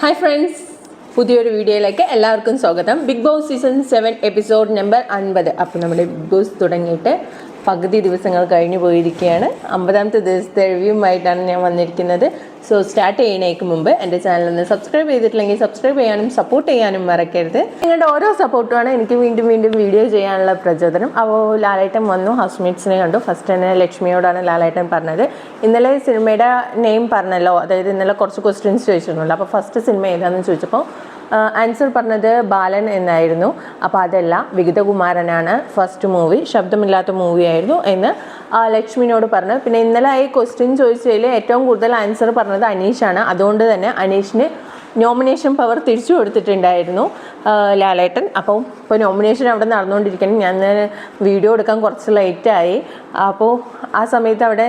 Hi friends, പുതിയൊരു വീഡിയോയിലേക്ക് എല്ലാവർക്കും സ്വാഗതം. Bigg Boss season 7 episode number 50. അപ്പോൾ നമ്മുടെ ബിഗ് ബോസ് തുടങ്ങിയിട്ട് പകുതി ദിവസങ്ങൾ കഴിഞ്ഞു പോയിരിക്കുകയാണ്. 50ാമത്തെ ദിവസത്തെ റിവ്യൂമായിട്ടാണ് ഞാൻ വന്നിരിക്കുന്നത്. സോ സ്റ്റാർട്ട് ചെയ്യുന്നതിന് മുമ്പ് എൻ്റെ ചാനലൊന്ന് സബ്സ്ക്രൈബ് ചെയ്തിട്ടില്ലെങ്കിൽ സബ്സ്ക്രൈബ് ചെയ്യാനും സപ്പോർട്ട് ചെയ്യാനും മറക്കരുത്. നിങ്ങളുടെ ഓരോ സപ്പോർട്ടുമാണ് എനിക്ക് വീണ്ടും വീഡിയോ ചെയ്യാനുള്ള പ്രചോദനം. അപ്പോൾ ലാലേട്ടൻ വന്നു, ഹൗസ്മേറ്റ്സിനെ കണ്ടു. ഫസ്റ്റ് തന്നെ ലക്ഷ്മിയോടാണ് ലാലേട്ടൻ പറഞ്ഞത്. ഇന്നലെ സിനിമയുടെ നെയിം പറഞ്ഞല്ലോ, അതായത് ഇന്നലെ കുറച്ച് ക്വസ്റ്റ്യൻസ് ചോദിച്ചിരുന്നല്ലോ. അപ്പോൾ ഫസ്റ്റ് സിനിമ ഏതാണെന്ന് ചോദിച്ചപ്പോൾ ആൻസർ പറഞ്ഞത് ബാലൻ എന്നായിരുന്നു. അപ്പോൾ അതല്ല, വിഗതകുമാരനാണ് ഫസ്റ്റ് മൂവി, ശബ്ദമില്ലാത്ത മൂവിയായിരുന്നു എന്ന് ലക്ഷ്മിനോട് പറഞ്ഞു. പിന്നെ ഇന്നലെ ഈ ക്വസ്റ്റ്യൻ ചോദിച്ചതിൽ ഏറ്റവും കൂടുതൽ ആൻസർ പറഞ്ഞത് അനീഷാണ്. അതുകൊണ്ട് തന്നെ അനീഷിന് നോമിനേഷൻ പവർ തിരിച്ചു കൊടുത്തിട്ടുണ്ടായിരുന്നു ലാലേട്ടൻ. അപ്പോൾ ഇപ്പോൾ നോമിനേഷൻ അവിടെ നടന്നുകൊണ്ടിരിക്കണം. ഞാൻ വീഡിയോ എടുക്കാൻ കുറച്ച് ലേറ്റായി. അപ്പോൾ ആ സമയത്ത് അവിടെ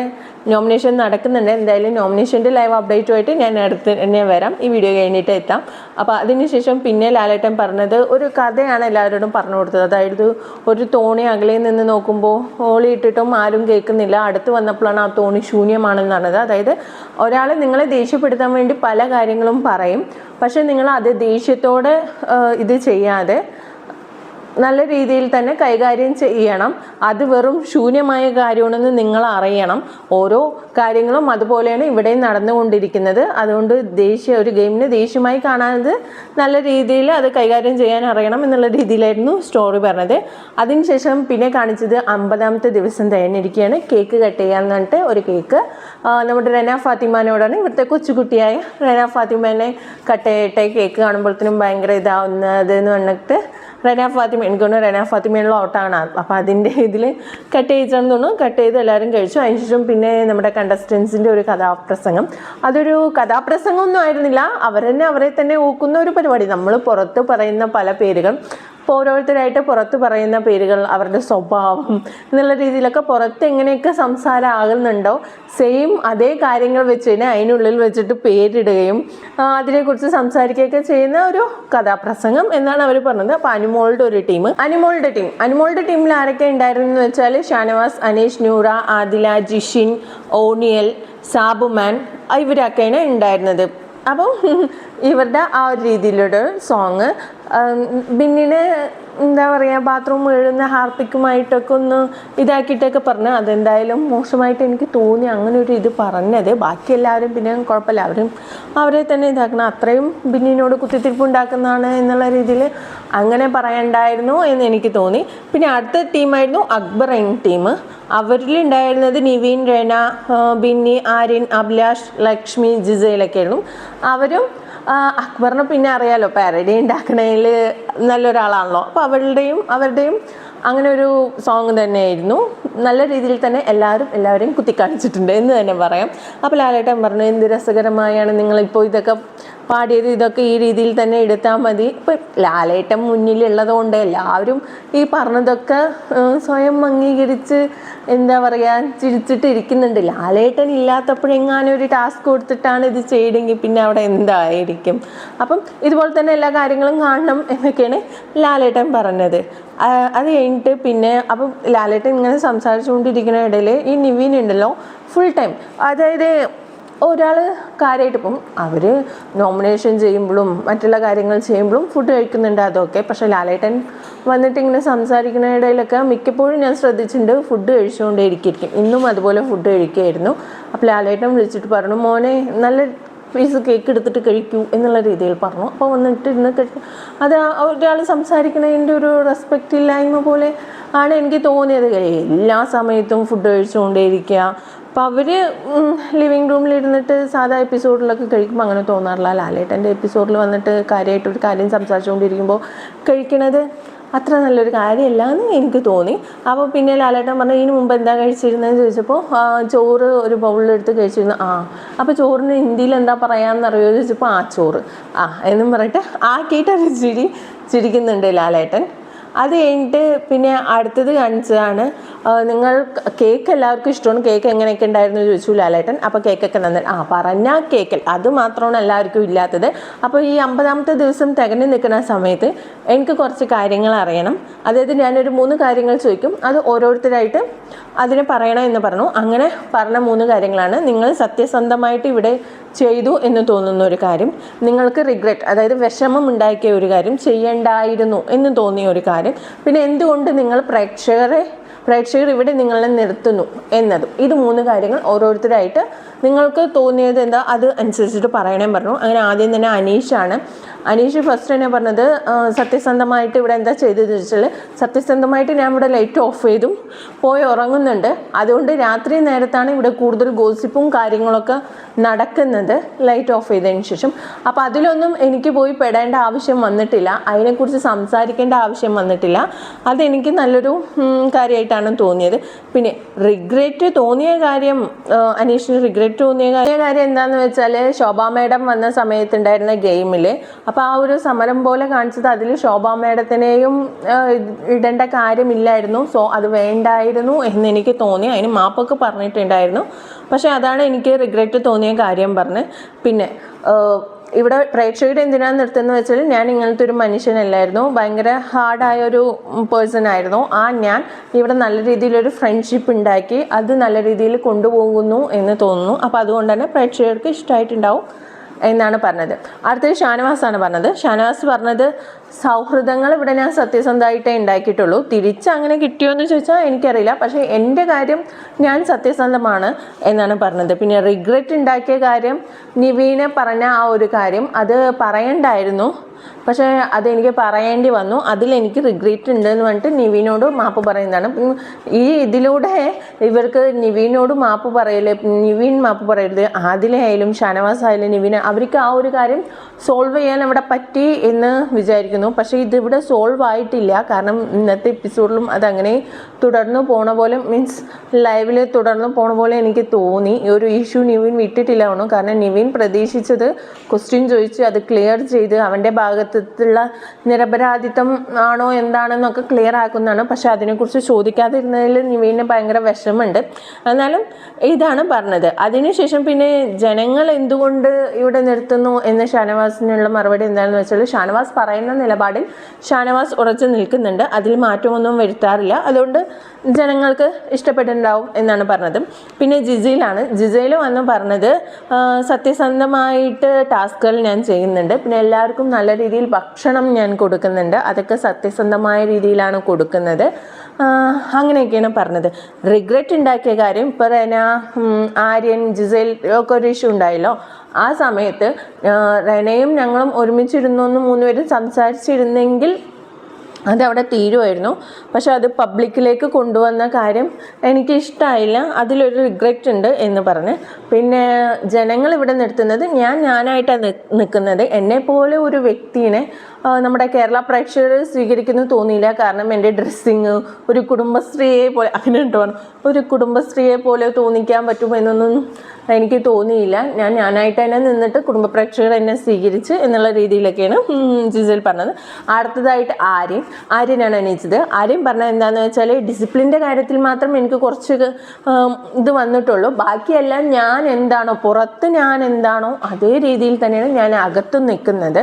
നോമിനേഷൻ നടക്കുന്നുണ്ട്. എന്തായാലും നോമിനേഷൻ്റെ ലൈവ് അപ്ഡേറ്റുമായിട്ട് ഞാൻ അടുത്ത് തന്നെ വരാം, ഈ വീഡിയോ കഴിഞ്ഞിട്ട് എത്താം. അപ്പോൾ അതിനുശേഷം പിന്നെ ലാലേട്ടൻ പറഞ്ഞത് ഒരു കഥയാണ് എല്ലാവരോടും പറഞ്ഞു കൊടുത്തത്. അതായത് ഒരു തോണി അകലെ നിന്ന് നോക്കുമ്പോൾ ഓളി ഇട്ടിട്ടും ആരും കേൾക്കുന്നില്ല, അടുത്ത് വന്നപ്പോഴാണ് ആ തോണി ശൂന്യമാണെന്ന് പറഞ്ഞത്. അതായത് ഒരാൾ നിങ്ങളെ ദേഷ്യപ്പെടുത്താൻ വേണ്ടി പല കാര്യങ്ങളും പറയും, പക്ഷെ നിങ്ങൾ അത് ദേഷ്യത്തോടെ ഇത് ചെയ്യാതെ നല്ല രീതിയിൽ തന്നെ കൈകാര്യം ചെയ്യണം. അത് വെറും ശൂന്യമായ കാര്യമാണെന്ന് നിങ്ങൾ അറിയണം. ഓരോ കാര്യങ്ങളും അതുപോലെയാണ് ഇവിടെയും നടന്നുകൊണ്ടിരിക്കുന്നത്. അതുകൊണ്ട് ഒരു ഗെയിമിനെ ദേഷ്യമായി കാണാതെ നല്ല രീതിയിൽ അത് കൈകാര്യം ചെയ്യാൻ അറിയണം എന്നുള്ള രീതിയിലായിരുന്നു സ്റ്റോറി പറഞ്ഞത്. അതിനുശേഷം പിന്നെ കാണിച്ചത് 50ാമത്തെ ദിവസം കഴിഞ്ഞിരിക്കുകയാണ്. കേക്ക് കട്ട് ചെയ്യാന്ന് പറഞ്ഞിട്ട് ഒരു കേക്ക് നമ്മുടെ റെന ഫാത്തിമാനോടാണ്, ഇവിടുത്തെ കൊച്ചുകുട്ടിയായ റെന ഫാത്തിമാനെ കട്ട് ചെയ്യട്ടെ, കേക്ക് കാണുമ്പോഴത്തേനും ഭയങ്കര ഇതാവുന്നത് എന്ന് പറഞ്ഞിട്ട് റെന ഫാത്തിമ, എനിക്കൊന്ന് റെന ഫാത്തിമയുള്ള ഓട്ടാണ്. അപ്പോൾ അതിൻ്റെ ഇതിൽ കട്ട് ചെയ്യിച്ചാന്ന് തോന്നുന്നു. കട്ട് ചെയ്ത് എല്ലാവരും കഴിച്ചു. അതിനുശേഷം പിന്നെ നമ്മുടെ കണ്ടസ്റ്റൻസിൻ്റെ ഒരു കഥാപ്രസംഗം. അതൊരു കഥാപ്രസംഗമൊന്നും ആയിരുന്നില്ല, അവരെ തന്നെ ഊക്കുന്ന ഒരു പരിപാടി. നമ്മൾ പുറത്ത് പറയുന്ന പല പേരുകൾ, ഇപ്പോൾ ഓരോരുത്തരായിട്ട് പുറത്ത് പറയുന്ന പേരുകൾ, അവരുടെ സ്വഭാവം എന്നുള്ള രീതിയിലൊക്കെ പുറത്ത് എങ്ങനെയൊക്കെ സംസാരം ആകുന്നുണ്ടോ സെയിം അതേ കാര്യങ്ങൾ വെച്ച് തന്നെ അതിനുള്ളിൽ വെച്ചിട്ട് പേരിടുകയും അതിനെക്കുറിച്ച് സംസാരിക്കുകയൊക്കെ ചെയ്യുന്ന ഒരു കഥാപ്രസംഗം എന്നാണ് അവർ പറഞ്ഞത്. അപ്പോൾ അനിമോളുടെ ടീമിൽ ആരൊക്കെ ഉണ്ടായിരുന്നു എന്ന് വെച്ചാൽ ഷാനവാസ്, അനീഷ്, നൂറ, ആദില, ജിഷിൻ, ഓണിയൽ, സാബുമാൻ ഇവരൊക്കെയാണ് ഉണ്ടായിരുന്നത്. അപ്പം ഇവരുടെ ആ ഒരു രീതിയിലൊരു സോങ് ബിന്നിനെ എന്താ പറയുക, ബാത്റൂം എഴുതുന്ന ഹാർപ്പിക്കുമായിട്ടൊക്കെ ഒന്ന് ഇതാക്കിയിട്ടൊക്കെ പറഞ്ഞു. അതെന്തായാലും മോശമായിട്ട് എനിക്ക് തോന്നി അങ്ങനെ ഒരു ഇത് പറഞ്ഞത്. ബാക്കി എല്ലാവരും പിന്നെ കുഴപ്പമില്ല, അവരെ തന്നെ ഇതാക്കണം. അത്രയും ബിന്നിനോട് കുത്തിത്തിരിപ്പ് ഉണ്ടാക്കുന്നതാണ് എന്നുള്ള രീതിയിൽ അങ്ങനെ പറയണ്ടായിരുന്നു എന്ന് എനിക്ക് തോന്നി. പിന്നെ അടുത്ത ടീമായിരുന്നു അക്ബർ ടീം. അവരിലുണ്ടായിരുന്നത് നിവിൻ, റെന, ബിന്നി, ആര്യൻ, അഭിലാഷ്, ലക്ഷ്മി, ജിസയിലൊക്കെ ആയിരുന്നു. അവരും അക്ബറിനെ പിന്നെ അറിയാലോ, പാരഡി ഉണ്ടാക്കണതിൽ നല്ലൊരാളാണല്ലോ. അപ്പോൾ അവരുടെയും അങ്ങനെ ഒരു സോങ് തന്നെയായിരുന്നു. നല്ല രീതിയിൽ തന്നെ എല്ലാവരെയും കുത്തിക്കാണിച്ചിട്ടുണ്ട് എന്ന് തന്നെ പറയാം. അപ്പോൾ ലാലേട്ടൻ പറഞ്ഞു, എന്ത് രസകരമായാണ് നിങ്ങളിപ്പോൾ ഇതൊക്കെ പാടിയത്, ഇതൊക്കെ ഈ രീതിയിൽ തന്നെ എടുത്താൽ മതി. ഇപ്പം ലാലേട്ടൻ മുന്നിലുള്ളത് കൊണ്ട് എല്ലാവരും ഈ പറഞ്ഞതൊക്കെ സ്വയം അംഗീകരിച്ച് എന്താ പറയുക ചിരിച്ചിട്ട് ഇരിക്കുന്നുണ്ട്. ലാലേട്ടൻ ഇല്ലാത്തപ്പോഴെങ്ങാനും ഒരു ടാസ്ക് കൊടുത്തിട്ടാണ് ഇത് ചെയ്തെങ്കിൽ പിന്നെ അവിടെ എന്തായിരിക്കും. അപ്പം ഇതുപോലെ തന്നെ എല്ലാ കാര്യങ്ങളും കാണണം എന്നൊക്കെയാണ് ലാലേട്ടൻ പറഞ്ഞത്. അത് കഴിഞ്ഞിട്ട് പിന്നെ അപ്പം ലാലേട്ടൻ ഇങ്ങനെ സംസാരിച്ചുകൊണ്ടിരിക്കുന്ന ഇടയിൽ ഈ നിവിൻ ഉണ്ടല്ലോ ഫുൾ ടൈം, അതായത് ഒരാൾ കാര്യമായിട്ട് ഇപ്പം അവർ നോമിനേഷൻ ചെയ്യുമ്പോഴും മറ്റുള്ള കാര്യങ്ങൾ ചെയ്യുമ്പോഴും ഫുഡ് കഴിക്കുന്നുണ്ട്, അതൊക്കെ. പക്ഷേ ലാലേട്ടൻ വന്നിട്ട് ഇങ്ങനെ സംസാരിക്കുന്ന ഇടയിലൊക്കെ മിക്കപ്പോഴും ഞാൻ ശ്രദ്ധിച്ചിട്ടുണ്ട് ഫുഡ് കഴിച്ചുകൊണ്ടേ ഇരിക്കും. ഇന്നും അതുപോലെ ഫുഡ് കഴിക്കുകയായിരുന്നു. അപ്പോൾ ലാലേട്ടൻ വിളിച്ചിട്ട് പറഞ്ഞു, മോനെ നല്ല പീസ് കേക്ക് എടുത്തിട്ട് കഴിക്കൂ എന്നുള്ള രീതിയിൽ പറഞ്ഞു. അപ്പോൾ വന്നിട്ട് ഇന്ന് കഴിക്കും. അത് ഒരാൾ സംസാരിക്കുന്നതിൻ്റെ ഒരു റെസ്പെക്റ്റ് ഇല്ലായ്മ പോലെ ആണ് എനിക്ക് തോന്നിയത്. എല്ലാ സമയത്തും ഫുഡ് കഴിച്ചുകൊണ്ടേയിരിക്കുക. അപ്പോൾ അവർ ലിവിങ് റൂമിലിരുന്നിട്ട് സാധാ എപ്പിസോഡിലൊക്കെ കഴിക്കുമ്പോൾ അങ്ങനെ തോന്നാറില്ല. ലാലേട്ടൻ്റെ എപ്പിസോഡിൽ വന്നിട്ട് കാര്യമായിട്ടൊരു കാര്യം സംസാരിച്ചുകൊണ്ടിരിക്കുമ്പോൾ കഴിക്കണത് അത്ര നല്ലൊരു കാര്യമല്ല എന്ന് എനിക്ക് തോന്നി. അപ്പോൾ പിന്നെ ലാലേട്ടൻ പറഞ്ഞു, ഇതിന് മുമ്പ് എന്താ കഴിച്ചിരുന്നതെന്ന് ചോദിച്ചപ്പോൾ ചോറ് ഒരു ബൗളിലെടുത്ത് കഴിച്ചിരുന്നു. അപ്പോൾ ചോറിന് ഹിന്ദിയിൽ എന്താ പറയാമെന്നറിയോ ചോദിച്ചപ്പോൾ ചോറ് എന്നും പറഞ്ഞിട്ട് ആക്കിയിട്ടൊരു ചിരിക്കുന്നുണ്ട് ലാലേട്ടൻ. അത് കഴിഞ്ഞിട്ട് പിന്നെ അടുത്തത് കാണിച്ചതാണ്, നിങ്ങൾ കേക്ക് എല്ലാവർക്കും ഇഷ്ടമാണ്, കേക്ക് എങ്ങനെയൊക്കെ ഉണ്ടായിരുന്നു ചോദിച്ചു ലാലേട്ടൻ. അപ്പോൾ കേക്കൊക്കെ നന്നായി പറഞ്ഞ കേക്കിൽ അത് മാത്രമാണ് എല്ലാവർക്കും ഇല്ലാത്തത്. അപ്പോൾ ഈ 50ാമത്തെ ദിവസം തികഞ്ഞു നിൽക്കുന്ന സമയത്ത് എനിക്ക് കുറച്ച് കാര്യങ്ങൾ അറിയണം. അതായത് ഞാനൊരു 3 കാര്യങ്ങൾ ചോദിക്കും, അത് ഓരോരുത്തരായിട്ട് അതിനെ പറയണം എന്ന് പറഞ്ഞു. അങ്ങനെ പറഞ്ഞ 3 കാര്യങ്ങളാണ്, നിങ്ങൾ സത്യസന്ധമായിട്ട് ഇവിടെ ചെയ്തു എന്ന് തോന്നുന്ന ഒരു കാര്യം, നിങ്ങൾക്ക് റിഗ്രറ്റ് അതായത് വിഷമം ഉണ്ടാക്കിയ ഒരു കാര്യം, ചെയ്യേണ്ടായിരുന്നു എന്ന് തോന്നിയ ഒരു കാര്യം, പിന്നെ എന്തുകൊണ്ട് നിങ്ങൾ പ്രേക്ഷകർ ഇവിടെ നിങ്ങളെ നിർത്തുന്നു എന്നതും. ഇത് 3 കാര്യങ്ങൾ ഓരോരുത്തരായിട്ട് നിങ്ങൾക്ക് തോന്നിയത് എന്താ അത് അനുസരിച്ചിട്ട് പറയണേ പറഞ്ഞു. അങ്ങനെ ആദ്യം തന്നെ അനീഷ് ഫസ്റ്റ് തന്നെ പറഞ്ഞത് സത്യസന്ധമായിട്ട് ഇവിടെ എന്താ ചെയ്തതെന്ന് വെച്ചാൽ, സത്യസന്ധമായിട്ട് ഞാൻ ഇവിടെ ലൈറ്റ് ഓഫ് ചെയ്തും പോയി ഉറങ്ങുന്നുണ്ട്, അതുകൊണ്ട് രാത്രി നേരത്താണ് ഇവിടെ കൂടുതൽ ഗോസിപ്പും കാര്യങ്ങളൊക്കെ നടക്കുന്നത് ലൈറ്റ് ഓഫ് ചെയ്തതിന് ശേഷം. അപ്പോൾ അതിലൊന്നും എനിക്ക് പോയി പെടേണ്ട ആവശ്യം വന്നിട്ടില്ല, അതിനെക്കുറിച്ച് സംസാരിക്കേണ്ട ആവശ്യം വന്നിട്ടില്ല. അതെനിക്ക് നല്ലൊരു കാര്യമായിട്ടാണ് തോന്നിയത്. പിന്നെ റിഗ്രറ്റ് തോന്നിയ കാര്യം, അനീഷിന് റിഗ്രറ്റ് തോന്നിയ കാര്യം എന്താണെന്ന് വെച്ചാൽ, ശോഭാ മേഡം വന്ന സമയത്തുണ്ടായിരുന്ന ഗെയിമിൽ, അപ്പോൾ ആ ഒരു സമരം പോലെ കാണിച്ചത് അതിൽ ശോഭാ മേഡത്തിനെയും ഇടേണ്ട കാര്യമില്ലായിരുന്നു. സോ അത് വേണ്ടായിരുന്നു എന്ന് എനിക്ക് തോന്നി. അതിന് മാപ്പൊക്കെ പറഞ്ഞിട്ടുണ്ടായിരുന്നു. പക്ഷേ അതാണ് എനിക്ക് റിഗ്രറ്റ് തോന്നിയ കാര്യം പറഞ്ഞ്. പിന്നെ ഇവിടെ പ്രേക്ഷകർ എന്തിനാണ് നിർത്തുന്നത് വെച്ചാൽ, ഞാൻ ഇങ്ങനത്തെ ഒരു മനുഷ്യനല്ലായിരുന്നു, ഭയങ്കര ഹാർഡായൊരു പേഴ്സൺ ആയിരുന്നു. ഞാൻ ഇവിടെ നല്ല രീതിയിലൊരു ഫ്രണ്ട്ഷിപ്പ് ഉണ്ടാക്കി അത് നല്ല രീതിയിൽ കൊണ്ടുപോകുന്നു എന്ന് തോന്നുന്നു. അപ്പോൾ അതുകൊണ്ട് തന്നെ പ്രേക്ഷകർക്ക് ഇഷ്ടമായിട്ടുണ്ടാവും എന്നാണ് പറഞ്ഞത്. അടുത്തത് ഷാനവാസാണ് പറഞ്ഞത്. ഷാനവാസ് പറഞ്ഞത്, സൗഹൃദങ്ങൾ ഇവിടെ ഞാൻ സത്യസന്ധമായിട്ടേ ഉണ്ടാക്കിയിട്ടുള്ളൂ, തിരിച്ച് അങ്ങനെ കിട്ടിയോ എന്ന് ചോദിച്ചാൽ എനിക്കറിയില്ല, പക്ഷേ എൻ്റെ കാര്യം ഞാൻ സത്യസന്ധമാണ് എന്നാണ് പറഞ്ഞത്. പിന്നെ റിഗ്രറ്റ് ഉണ്ടാക്കിയ കാര്യം, നിവീനെ പറഞ്ഞ ആ ഒരു കാര്യം അത് പറയണ്ടായിരുന്നു, പക്ഷേ അതെനിക്ക് പറയേണ്ടി വന്നു, അതിലെനിക്ക് റിഗ്രറ്റ് ഉണ്ട് എന്ന് പറഞ്ഞിട്ട് നിവീനോട് മാപ്പ് പറയുന്നതാണ്. ഈ ഇതിലൂടെ ഇവർക്ക് നിവീനോട് മാപ്പ് നിവീൻ മാപ്പ് പറയരുത്, ആദിലയായാലും ഷാനവാസ് ആയാലും നിവീൻ, അവർക്ക് ആ ഒരു കാര്യം സോൾവ് ചെയ്യാൻ അവിടെ പറ്റി എന്ന് വിചാരിക്കുന്നു. പക്ഷേ ഇതിവിടെ സോൾവ് ആയിട്ടില്ല. കാരണം ഇന്നത്തെ എപ്പിസോഡിലും അതങ്ങനെ തുടർന്ന് പോണ പോലെ, മീൻസ് ലൈവിൽ തുടർന്ന് പോണ പോലെ എനിക്ക് തോന്നി. ഈ ഒരു ഇഷ്യൂ നിവീൻ വിട്ടിട്ടില്ല. കാരണം നിവീൻ പ്രതീക്ഷിച്ചത് ക്വസ്റ്റ്യൻ ചോദിച്ച് അത് ക്ലിയർ ചെയ്ത് അവൻ്റെ ഭാഗത്തുള്ള നിരപരാധിത്വം ആണോ എന്താണെന്നൊക്കെ ക്ലിയർ ആക്കുന്നതാണ്. പക്ഷെ അതിനെക്കുറിച്ച് ചോദിക്കാതിരുന്നതിൽ നിവീന് ഭയങ്കര വിഷമമുണ്ട്. എന്നാലും ഇതാണ് പറഞ്ഞത്. അതിനുശേഷം പിന്നെ ജനങ്ങൾ എന്തുകൊണ്ട് ഇവിടെ നിർത്തുന്നു എന്ന് ഷാനവാസിനുള്ള മറുപടി എന്താണെന്ന് വെച്ചാൽ, ഷാനവാസ് പറയുന്ന നിലപാടിൽ ഷാനവാസ് ഉറച്ചു നിൽക്കുന്നുണ്ട്, അതിൽ മാറ്റമൊന്നും വരുത്താറില്ല, അതുകൊണ്ട് ജനങ്ങൾക്ക് ഇഷ്ടപ്പെട്ടിട്ടുണ്ടാവും എന്നാണ് പറഞ്ഞത്. പിന്നെ ജിസയിൽ വന്ന് പറഞ്ഞത്, സത്യസന്ധമായിട്ട് ടാസ്കുകൾ ഞാൻ ചെയ്യുന്നുണ്ട്, പിന്നെ എല്ലാവർക്കും നല്ല രീതിയിൽ ഭക്ഷണം ഞാൻ കൊടുക്കുന്നുണ്ട്, അതൊക്കെ സത്യസന്ധമായ രീതിയിലാണ് കൊടുക്കുന്നത്, അങ്ങനെയൊക്കെയാണ് പറഞ്ഞത്. റിഗ്രറ്റ് ഉണ്ടാക്കിയ കാര്യം, ഇപ്പോൾ ആര്യൻ ജിസേൽ ഒക്കെ ഒരു ഇഷ്യൂ ഉണ്ടായല്ലോ, ആ സമയത്ത് റെനയും ഞങ്ങളും ഒരുമിച്ചിരുന്നു 3 പേരും സംസാരിച്ചിരുന്നെങ്കിൽ അതവിടെ തീരുമായിരുന്നു. പക്ഷെ അത് പബ്ലിക്കിലേക്ക് കൊണ്ടുവന്ന കാര്യം എനിക്ക് ഇഷ്ടമായില്ല, അതിലൊരു റിഗ്രറ്റ് ഉണ്ട് എന്ന് പറഞ്ഞ്. പിന്നെ ജനങ്ങൾ ഇവിടെ നിർത്തുന്നത്, ഞാനായിട്ടാണ് നിൽക്കുന്നത്, എന്നെപ്പോലെ ഒരു വ്യക്തിയെ നമ്മുടെ കേരള പ്രേക്ഷകർ സ്വീകരിക്കുന്നു തോന്നിയില്ല. കാരണം എൻ്റെ ഡ്രസ്സിങ് ഒരു കുടുംബശ്രീയെ പോലെ, അങ്ങനെ പറഞ്ഞു, ഒരു കുടുംബശ്രീയെ പോലെ തോന്നിക്കാൻ പറ്റുമെന്നൊന്നും എനിക്ക് തോന്നിയില്ല. ഞാനായിട്ട് തന്നെ നിന്നിട്ട് കുടുംബ പ്രേക്ഷകർ എന്നെ സ്വീകരിച്ച് എന്നുള്ള രീതിയിലൊക്കെയാണ് ജിസേൽ പറഞ്ഞത്. അടുത്തതായിട്ട് ആര്യനാണ് എണീച്ചത്. ആര്യൻ പറഞ്ഞത് എന്താണെന്ന് വെച്ചാൽ, ഡിസിപ്ലിൻ്റെ കാര്യത്തിൽ മാത്രം എനിക്ക് കുറച്ച് ഇത് വന്നിട്ടുള്ളൂ, ബാക്കിയെല്ലാം ഞാൻ എന്താണോ പുറത്ത് ഞാൻ എന്താണോ അതേ രീതിയിൽ തന്നെയാണ് ഞാൻ അകത്തും നിൽക്കുന്നത്,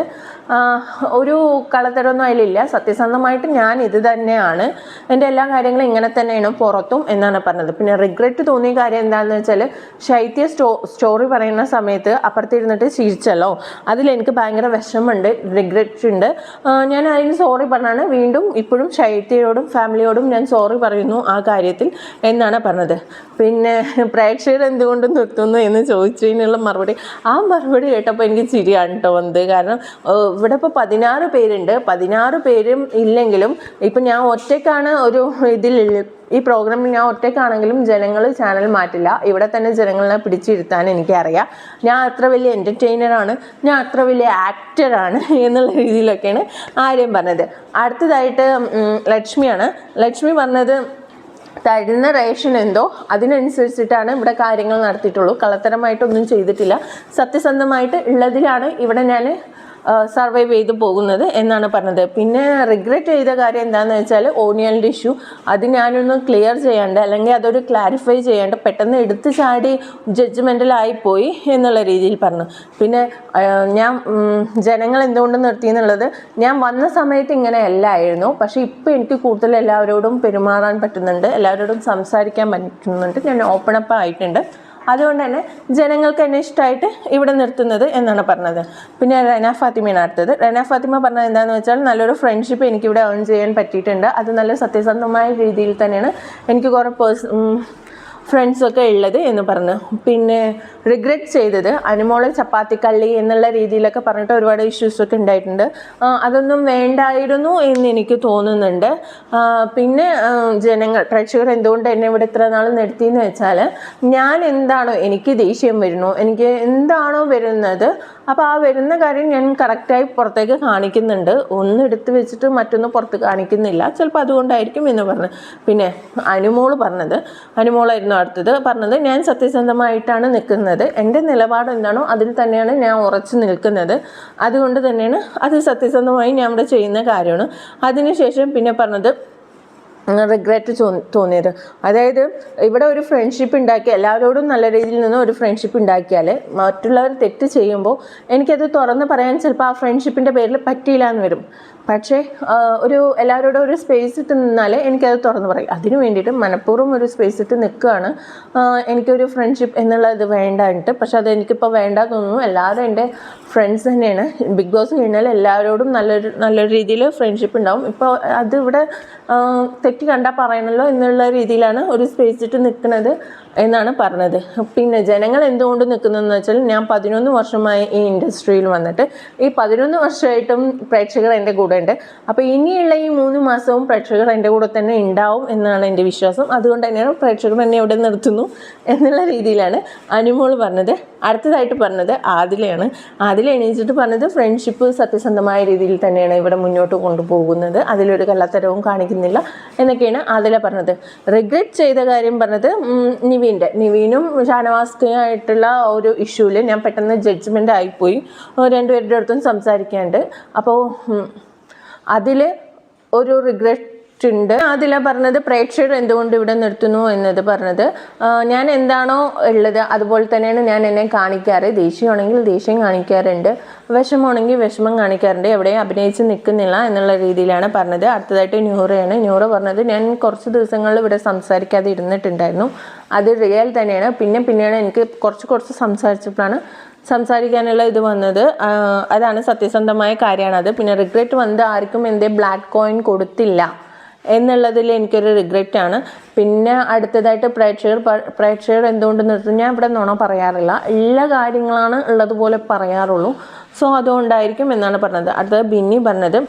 ഒരു കളത്തരമൊന്നും അതിലില്ല, സത്യസന്ധമായിട്ട് ഞാൻ ഇത് തന്നെയാണ്, എൻ്റെ എല്ലാ കാര്യങ്ങളും ഇങ്ങനെ തന്നെയാണ് പുറത്തും എന്നാണ് പറഞ്ഞത്. പിന്നെ റിഗ്രറ്റ് തോന്നിയ കാര്യം എന്താണെന്ന് വെച്ചാൽ, ശൈത്യ സ്റ്റോറി പറയുന്ന സമയത്ത് അപ്പുറത്തിരുന്നിട്ട് ചിരിച്ചല്ലോ, അതിലെനിക്ക് ഭയങ്കര വിഷമമുണ്ട്, റിഗ്രറ്റ് ഉണ്ട്. ഞാൻ അതിന് സോറി പറഞ്ഞാണ് വീണ്ടും ഇപ്പോഴും ശൈത്യയോടും ഫാമിലിയോടും ഞാൻ സോറി പറയുന്നു ആ കാര്യത്തിൽ എന്നാണ് പറഞ്ഞത്. പിന്നെ പ്രേക്ഷകർ എന്തുകൊണ്ട് നിർത്തുന്നു എന്ന് ചോദിച്ചതിനുള്ള മറുപടി കേട്ടപ്പോൾ എനിക്ക് ചിരിയാണ് കേട്ടോ വന്നത്. കാരണം ഇവിടെ ഇപ്പോൾ 16 പേരുണ്ട്, 16 പേരും ഇല്ലെങ്കിലും ഇപ്പം ഞാൻ ഒറ്റയ്ക്കാണ് ഒരു ഈ പ്രോഗ്രാമിൽ ഞാൻ ഒറ്റയ്ക്കാണെങ്കിലും ജനങ്ങൾ ചാനൽ മാറ്റില്ല, ഇവിടെ തന്നെ ജനങ്ങളെ പിടിച്ചിരുത്താൻ എനിക്കറിയാം, ഞാൻ അത്ര വലിയ എൻ്റർടൈനറാണ്, ഞാൻ അത്ര വലിയ ആക്ടറാണ് എന്നുള്ള രീതിയിലൊക്കെയാണ് ആര്യം പറഞ്ഞത്. അടുത്തതായിട്ട് ലക്ഷ്മി പറഞ്ഞത്, തരുന്ന റേഷൻ എന്തോ അതിനനുസരിച്ചിട്ടാണ് ഇവിടെ കാര്യങ്ങൾ നടത്തിയിട്ടുള്ളൂ, കള്ളത്തരമായിട്ടൊന്നും ചെയ്തിട്ടില്ല, സത്യസന്ധമായിട്ട് ഉള്ളതിലാണ് ഇവിടെ ഞാൻ സർവൈവ് ചെയ്ത് പോകുന്നത് എന്നാണ് പറഞ്ഞത്. പിന്നെ റിഗ്രറ്റ് ചെയ്ത കാര്യം എന്താണെന്ന് വെച്ചാൽ, ഓണിയലിൻ്റെ ഇഷ്യൂ, അത് ഞാനൊന്ന് ക്ലിയർ ചെയ്യാണ്ട് അല്ലെങ്കിൽ അതൊരു ക്ലാരിഫൈ ചെയ്യാണ്ട് പെട്ടെന്ന് എടുത്ത് ചാടി ജഡ്ജ്മെൻ്റലായിപ്പോയി എന്നുള്ള രീതിയിൽ പറഞ്ഞു. പിന്നെ ഞാൻ ജനങ്ങൾ എന്തുകൊണ്ട് നിർത്തി എന്നുള്ളത്, ഞാൻ വന്ന സമയത്ത് ഇങ്ങനെ അല്ലായിരുന്നു, പക്ഷേ ഇപ്പോൾ എനിക്ക് കൂടുതൽ എല്ലാവരോടും പെരുമാറാൻ പറ്റുന്നുണ്ട്, എല്ലാവരോടും സംസാരിക്കാൻ പറ്റുന്നുണ്ട്, ഞാൻ ഓപ്പൺ അപ്പ് ആയിട്ടുണ്ട്, അതുകൊണ്ട് തന്നെ ജനങ്ങൾക്ക് എന്നെ ഇഷ്ടമായിട്ട് ഇവിടെ നിർത്തുന്നത് എന്നാണ് പറഞ്ഞത്. പിന്നെ റന ഫാത്തിമയാണ് അടുത്തത്. റന ഫാത്തിമ പറഞ്ഞത് എന്താണെന്ന് വെച്ചാൽ നല്ലൊരു ഫ്രണ്ട്ഷിപ്പ് എനിക്കിവിടെ ഏൺ ചെയ്യാൻ പറ്റിയിട്ടുണ്ട്. അത് നല്ല സത്യസന്ധമായ രീതിയിൽ തന്നെയാണ് എനിക്ക് കുറേ ഫ്രണ്ട്സൊക്കെ ഉള്ളത് എന്ന് പറഞ്ഞു. പിന്നെ റിഗ്രറ്റ് ചെയ്തത് അനുമോളെ ചപ്പാത്തിക്കള്ളി എന്നുള്ള രീതിയിലൊക്കെ പറഞ്ഞിട്ട് ഒരുപാട് ഇഷ്യൂസൊക്കെ ഉണ്ടായിട്ടുണ്ട്. അതൊന്നും വേണ്ടായിരുന്നു എന്ന് എനിക്ക് തോന്നുന്നുണ്ട്. പിന്നെ പ്രേക്ഷകർ എന്തുകൊണ്ട് എന്നെ ഇവിടെ ഇത്ര നാൾ നിർത്തിയെന്ന് വെച്ചാൽ ഞാൻ എന്താണോ എനിക്ക് ദേഷ്യം വരുന്നു, എനിക്ക് എന്താണോ വരുന്നത്, അപ്പോൾ ആ വരുന്ന കാര്യം ഞാൻ കറക്റ്റായി പുറത്തേക്ക് കാണിക്കുന്നുണ്ട്. ഒന്ന് എടുത്ത് വെച്ചിട്ട് മറ്റൊന്ന് പുറത്ത് കാണിക്കുന്നില്ല. ചിലപ്പോൾ അതുകൊണ്ടായിരിക്കും എന്ന് പറഞ്ഞു. പിന്നെ അനുമോളായിരുന്നു അടുത്തത് പറഞ്ഞത്, ഞാൻ സത്യസന്ധമായിട്ടാണ് നിൽക്കുന്നത്. എൻ്റെ നിലപാട് എന്താണോ അതിൽ തന്നെയാണ് ഞാൻ ഉറച്ചു നിൽക്കുന്നത്. അതുകൊണ്ട് തന്നെയാണ് അത് സത്യസന്ധമായി ഞാൻ ഇവിടെ ചെയ്യുന്ന കാര്യമാണ്. അതിനുശേഷം പിന്നെ പറഞ്ഞത് റിഗ്രറ്റ് തോന്നിയത്, അതായത് ഇവിടെ ഒരു ഫ്രണ്ട്ഷിപ്പ് ഉണ്ടാക്കി എല്ലാവരോടും നല്ല രീതിയിൽ നിന്ന് ഒരു ഫ്രണ്ട്ഷിപ്പ് ഉണ്ടാക്കിയാൽ മറ്റുള്ളവർ തെറ്റ് ചെയ്യുമ്പോൾ എനിക്കത് തുറന്ന് പറയാൻ ചിലപ്പോൾ ആ ഫ്രണ്ട്ഷിപ്പിൻ്റെ പേരിൽ പറ്റിയില്ല എന്ന് വരും. പക്ഷേ എല്ലാവരോടും ഒരു സ്പേസ് ഇട്ട് നിന്നാൽ എനിക്കത് തുറന്ന് പറയും. അതിന് വേണ്ടിയിട്ട് മനഃപൂർവ്വം ഒരു സ്പേസ് ഇട്ട് നിൽക്കുകയാണ്. എനിക്കൊരു ഫ്രണ്ട്ഷിപ്പ് എന്നുള്ള ഇത് വേണ്ടായിട്ട്. പക്ഷെ അത് എനിക്കിപ്പോൾ വേണ്ട തോന്നുന്നു. എല്ലാവരും എൻ്റെ ഫ്രണ്ട്സ് തന്നെയാണ്. ബിഗ് ബോസ് കഴിഞ്ഞാൽ എല്ലാവരോടും നല്ലൊരു രീതിയിൽ ഫ്രണ്ട്ഷിപ്പ് ഉണ്ടാവും. ഇപ്പോൾ അതിവിടെ തെറ്റ് കണ്ടാൽ പറയണമല്ലോ എന്നുള്ള രീതിയിലാണ് ഒരു സ്പേസ് ഇട്ട് നിൽക്കുന്നത് എന്നാണ് പറഞ്ഞത്. പിന്നെ ജനങ്ങൾ എന്തുകൊണ്ട് നിൽക്കുന്നതെന്ന് വെച്ചാൽ ഞാൻ 11 വർഷമായി ഈ ഇൻഡസ്ട്രിയിൽ വന്നിട്ട് ഈ 11 വർഷമായിട്ടും പ്രേക്ഷകർ എൻ്റെ കൂടെ ഉണ്ട്. അപ്പോൾ ഇനിയുള്ള ഈ 3 മാസവും പ്രേക്ഷകർ എൻ്റെ കൂടെ തന്നെ ഉണ്ടാവും എന്നാണ് എൻ്റെ വിശ്വാസം. അതുകൊണ്ട് തന്നെയാണ് പ്രേക്ഷകർ എന്നെ ഇവിടെ നിർത്തുന്നു എന്നുള്ള രീതിയിലാണ് അനുമോൾ പറഞ്ഞത്. അടുത്തതായിട്ട് പറഞ്ഞത് ആദിലയാണ്. ആദില എണീച്ചിട്ട് പറഞ്ഞത് ഫ്രണ്ട്ഷിപ്പ് സത്യസന്ധമായ രീതിയിൽ തന്നെയാണ് ഇവിടെ മുന്നോട്ട് കൊണ്ടുപോകുന്നത്, അതിലൊരു കള്ളത്തരവും കാണിക്കുന്നില്ല എന്നൊക്കെയാണ് ആദില പറഞ്ഞത്. റിഗ്രറ്റ് ചെയ്ത കാര്യം പറഞ്ഞത് നിവീനും ഷാനവാസ്കയായിട്ടുള്ള ഒരു ഇഷ്യൂവിൽ ഞാൻ പെട്ടെന്ന് ജഡ്ജ്മെൻ്റ് ആയിപ്പോയി. രണ്ടുപേരുടെ അടുത്തും സംസാരിക്കാണ്ട്. അപ്പോൾ അതിൽ ഒരു റിഗ്രറ്റ് ഉണ്ട്. അതില പറഞ്ഞത് പ്രേക്ഷകർ എന്തുകൊണ്ട് ഇവിടെ നിർത്തുന്നു എന്നത് പറഞ്ഞത്, ഞാൻ എന്താണോ ഉള്ളത് അതുപോലെ തന്നെയാണ് ഞാൻ എന്നെ കാണിക്കാറ്. ദേഷ്യമാണെങ്കിൽ ദേഷ്യം കാണിക്കാറുണ്ട്, വിഷമമാണെങ്കിൽ വിഷമം കാണിക്കാറുണ്ട്, എവിടെയും അഭിനയിച്ച് നിൽക്കുന്നില്ല എന്നുള്ള രീതിയിലാണ് പറഞ്ഞത്. അടുത്തതായിട്ട് ന്യൂറയാണ്. ന്യൂറ പറഞ്ഞത്, ഞാൻ കുറച്ച് ദിവസങ്ങളിൽ ഇവിടെ സംസാരിക്കാതെ ഇരുന്നിട്ടുണ്ടായിരുന്നു, അത് റിയൽ തന്നെയാണ്. പിന്നെയാണ് എനിക്ക് കുറച്ച് സംസാരിച്ചപ്പോഴാണ് സംസാരിക്കാനുള്ള ഇത് വന്നത്. അതാണ് സത്യസന്ധമായ കാര്യമാണത്. പിന്നെ റിഗ്രറ്റ് വന്നത് ആർക്കും എന്തേ ബ്ലാക്ക് കോയിൻ കൊടുത്തില്ല എന്നുള്ളതിൽ എനിക്കൊരു റിഗ്രറ്റാണ്. പിന്നെ അടുത്തതായിട്ട് പ്രേക്ഷകർ എന്തുകൊണ്ട് നിർത്തും, ഞാൻ ഇവിടെ നുണ പറയാറില്ല, എല്ലാ കാര്യങ്ങളാണ് ഉള്ളതുപോലെ പറയാറുള്ളൂ, സോ അതുകൊണ്ടായിരിക്കും എന്നാണ് പറഞ്ഞത്. അടുത്തത് ബിന്നി പറഞ്ഞത്,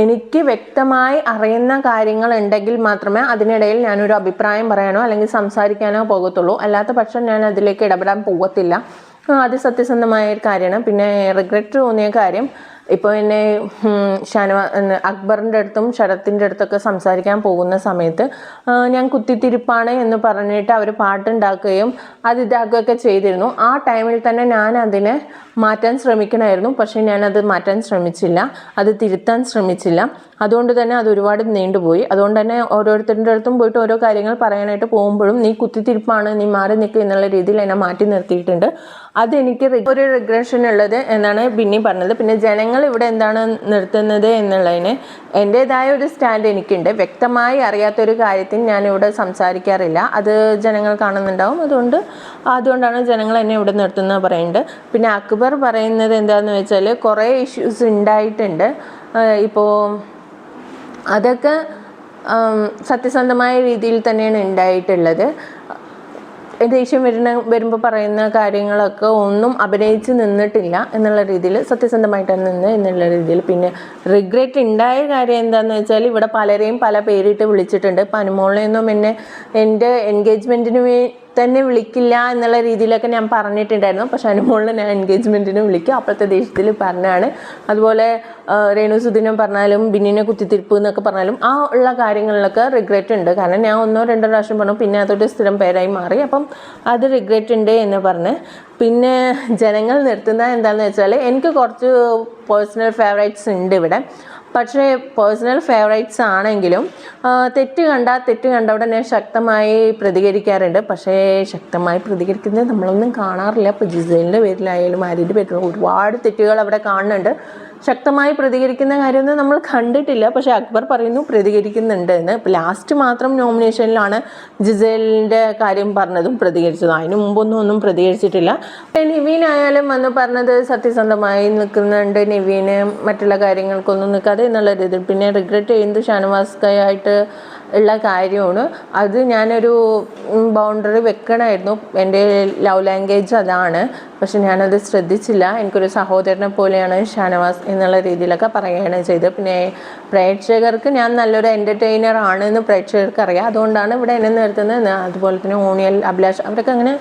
എനിക്ക് വ്യക്തമായി അറിയുന്ന കാര്യങ്ങൾ ഉണ്ടെങ്കിൽ മാത്രമേ അതിനിടയിൽ ഞാനൊരു അഭിപ്രായം പറയാനോ അല്ലെങ്കിൽ സംസാരിക്കാനോ പോകത്തുള്ളൂ, അല്ലാത്ത പക്ഷം ഞാൻ അതിലേക്ക് ഇടപെടാൻ പോകത്തില്ല. അത് സത്യസന്ധമായ ഒരു കാര്യമാണ്. പിന്നെ റിഗ്രറ്റ് തോന്നിയ കാര്യം, ഇപ്പോൾ എന്നെ അക്ബറിൻ്റെ അടുത്തും ശരത്തിൻ്റെ അടുത്തൊക്കെ സംസാരിക്കാൻ പോകുന്ന സമയത്ത് ഞാൻ കുത്തിത്തിരിപ്പാണ് എന്ന് പറഞ്ഞിട്ട് അവർ പാട്ടുണ്ടാക്കുകയും അത് ഇതാക്കുകയൊക്കെ ചെയ്തിരുന്നു. ആ ടൈമിൽ തന്നെ ഞാൻ അതിനെ മാറ്റാൻ ശ്രമിക്കണമായിരുന്നു, പക്ഷേ ഞാനത് മാറ്റാൻ ശ്രമിച്ചില്ല, അത് തിരുത്താൻ ശ്രമിച്ചില്ല. അതുകൊണ്ട് തന്നെ അത് ഒരുപാട് നീണ്ടുപോയി. അതുകൊണ്ട് തന്നെ ഓരോരുത്തരുടെ അടുത്തും പോയിട്ട് ഓരോ കാര്യങ്ങൾ പറയാനായിട്ട് പോകുമ്പോഴും നീ കുത്തിത്തിരിപ്പാണ്, നീ മാറി നിൽക്കുക എന്നുള്ള രീതിയിൽ എന്നെ മാറ്റി നിർത്തിയിട്ടുണ്ട്. അതെനിക്ക് ഒരു റിഗ്രഷൻ ഉള്ളത് എന്നാണ് ബിന്നി പറഞ്ഞത്. പിന്നെ ജനങ്ങൾ ഇവിടെ എന്താണ് നിർത്തുന്നത് എന്നുള്ളതിന് എൻ്റേതായ ഒരു സ്റ്റാൻഡ് എനിക്കുണ്ട്. വ്യക്തമായി അറിയാത്തൊരു കാര്യത്തിന് ഞാനിവിടെ സംസാരിക്കാറില്ല, അത് ജനങ്ങൾ കാണുന്നുണ്ടാവും. അതുകൊണ്ടാണ് ജനങ്ങൾ എന്നെ ഇവിടെ നിർത്തുന്നത് പറയുന്നുണ്ട്. പിന്നെ അക്ബർ പറയുന്നത് എന്താണെന്ന് വെച്ചാൽ കുറേ ഇഷ്യൂസ് ഉണ്ടായിട്ടുണ്ട്. ഇപ്പോൾ അതൊക്കെ സത്യസന്ധമായ രീതിയിൽ തന്നെയാണ് ഉണ്ടായിട്ടുള്ളത്. ദേഷ്യം വരുമ്പോൾ പറയുന്ന കാര്യങ്ങളൊക്കെ ഒന്നും അഭിനയിച്ച് നിന്നിട്ടില്ല എന്നുള്ള രീതിയിൽ സത്യസന്ധമായിട്ടാണ് നിന്ന് എന്നുള്ള രീതിയിൽ. പിന്നെ റിഗ്രറ്റ് ഉണ്ടായ കാര്യം എന്താണെന്ന് വെച്ചാൽ ഇവിടെ പലരെയും പല പേരിട്ട് വിളിച്ചിട്ടുണ്ട്. ഇപ്പം അനുമോളെയൊന്നും എൻ്റെ എൻഗേജ്മെൻറ്റിന് തന്നെ വിളിക്കില്ല എന്നുള്ള രീതിയിലൊക്കെ ഞാൻ പറഞ്ഞിട്ടുണ്ടായിരുന്നു. പക്ഷെ അനുമോളിനെ ഞാൻ എൻഗേജ്മെൻറ്റിന് വിളിക്കും, അപ്പോഴത്തെ ദേഷ്യത്തിൽ പറഞ്ഞാണ്. അതുപോലെ രേണുസുദിനും പറഞ്ഞാലും ബിന്നിനെ കുത്തിത്തിരിപ്പ് എന്നൊക്കെ പറഞ്ഞാലും ആ ഉള്ള കാര്യങ്ങളിലൊക്കെ റിഗ്രറ്റ് ഉണ്ട്. കാരണം ഞാൻ 1-2 പ്രാവശ്യം പറഞ്ഞു, പിന്നെ അതൊരു സ്ഥിരം പേരായി മാറി. അപ്പം അത് റിഗ്രറ്റ് ഉണ്ട് എന്ന് പറഞ്ഞ് പിന്നെ ജനങ്ങൾ നിർത്തുന്നത് എന്താണെന്ന് വെച്ചാൽ എനിക്ക് കുറച്ച് പേഴ്സണൽ ഫേവറേറ്റ്സ് ഉണ്ട് ഇവിടെ. പക്ഷേ പേഴ്സണൽ ഫേവറേറ്റ്സ് ആണെങ്കിലും തെറ്റ് കണ്ടവിടെ ഞാൻ ശക്തമായി പ്രതികരിക്കാറുണ്ട്. പക്ഷേ ശക്തമായി പ്രതികരിക്കുന്നത് നമ്മളൊന്നും കാണാറില്ല. ഇപ്പോൾ ജിസേലിൻ്റെ പേരിലായാലും ആര്യൻ്റെ പേരിലും ഒരുപാട് തെറ്റുകൾ അവിടെ കാണുന്നുണ്ട്. ശക്തമായി പ്രതികരിക്കുന്ന കാര്യമൊന്നും നമ്മൾ കണ്ടിട്ടില്ല. പക്ഷേ അക്ബർ പറയുന്നു പ്രതികരിക്കുന്നുണ്ട് എന്ന്. ഇപ്പോൾ ലാസ്റ്റ് മാത്രം നോമിനേഷനിലാണ് ജിസേലിൻ്റെ കാര്യം പറഞ്ഞതും പ്രതികരിച്ചതും. അതിന് മുമ്പൊന്നും പ്രതികരിച്ചിട്ടില്ല. നിവീനായാലും വന്ന് പറഞ്ഞത് സത്യസന്ധമായി നിൽക്കുന്നുണ്ട്. നിവീന് മറ്റുള്ള കാര്യങ്ങൾക്കൊന്നും നിൽക്കാതെ എന്നുള്ള രീതിയിൽ. പിന്നെ റിഗ്രറ്റ് ചെയ്യുന്നത് ഷാനവാസ്കയായിട്ട് ഉള്ള കാര്യമാണ്. അത് ഞാനൊരു ബൗണ്ടറി വെക്കണമായിരുന്നു. എൻ്റെ ലവ് ലാംഗ്വേജ് അതാണ്. പക്ഷെ ഞാനത് ശ്രദ്ധിച്ചില്ല. എനിക്കൊരു സഹോദരനെ പോലെയാണ് ഷാനവാസ് എന്നുള്ള രീതിയിലൊക്കെ പറയുകയാണ് ചെയ്തത്. പിന്നെ പ്രേക്ഷകർക്ക് ഞാൻ നല്ലൊരു എൻ്റർടൈനർ ആണെന്ന് പ്രേക്ഷകർക്ക് അറിയാം. അതുകൊണ്ടാണ് ഇവിടെ എന്നെ നിർത്തുന്നത്. അതുപോലെ തന്നെ ഓണിയൽ, അഭിലാഷ് അവരൊക്കെ അങ്ങനെ